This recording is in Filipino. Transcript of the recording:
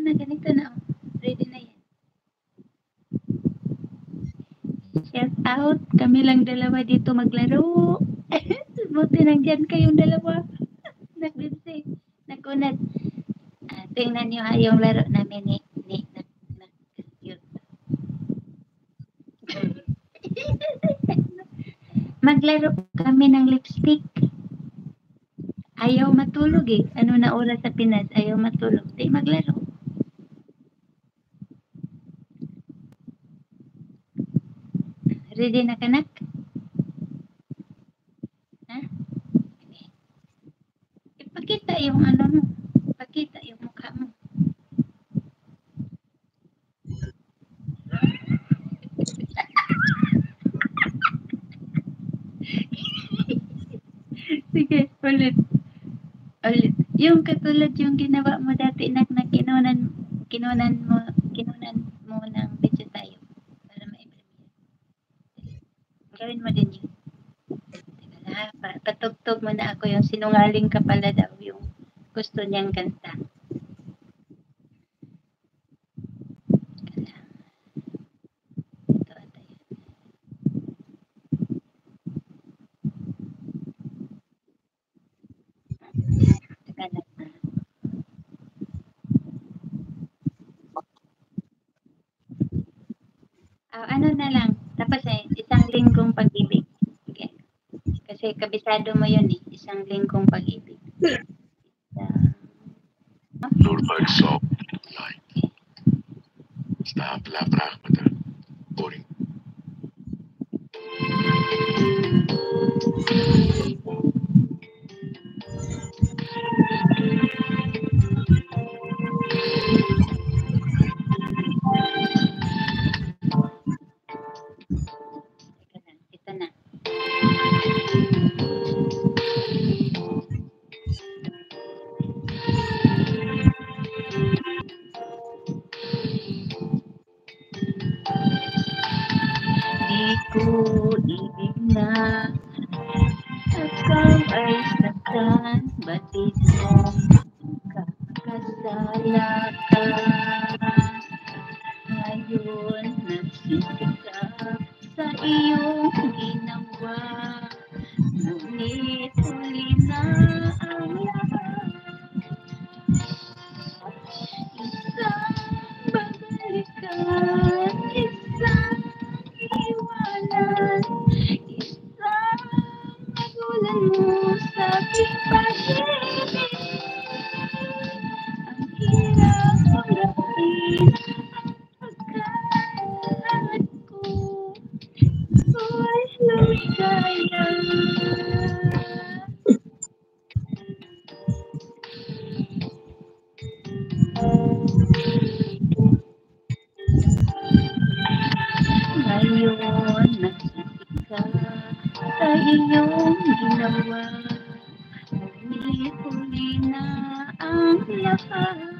na, ganito na. Ready na yan. Shout out. Kami lang dalawa dito maglaro. Buti nandyan kayong dalawa. Nagbibsi. Nagunad. Tingnan nyo yung laro namin ni cute. Maglaro kami ng lipstick. Ayaw matulog eh. Ano na oras sa Pinas? Ayaw matulog. Di maglaro. Ready na kanak? Ha? Ipakita yung ano mo. Ipakita yung mukha mo. Sige, ulit. Ulit. Yung katulad yung ginawa mo dati na kinunan mo ng video tayo para ma-implement. Gawin mo din yun. Patugtog mo na ako yung sinungaling ka pala daw yung gusto niyang kanta. Ano na lang, tapos isang linggong pag-ibig. Okay. Kasi kabisado mo yun eh, isang linggong pag-ibig. Lord Exalt light. Sta palabra mata. Boring. Ito na. Di ko ibig na ikaw ay saktan, batid mo kakasala ka. Ngayon nagsisikap sa iyong ginawa, ngunit huli na ang lahat. Isang babalikan, isang iwanan, isang magulan mo sa aking pag-ibig. Ang hirap harapin ang pagkalat ko, ako'y lumigaya. Ngayon nagsisika sa iyong ginawa, ngunit huli na ang lahat.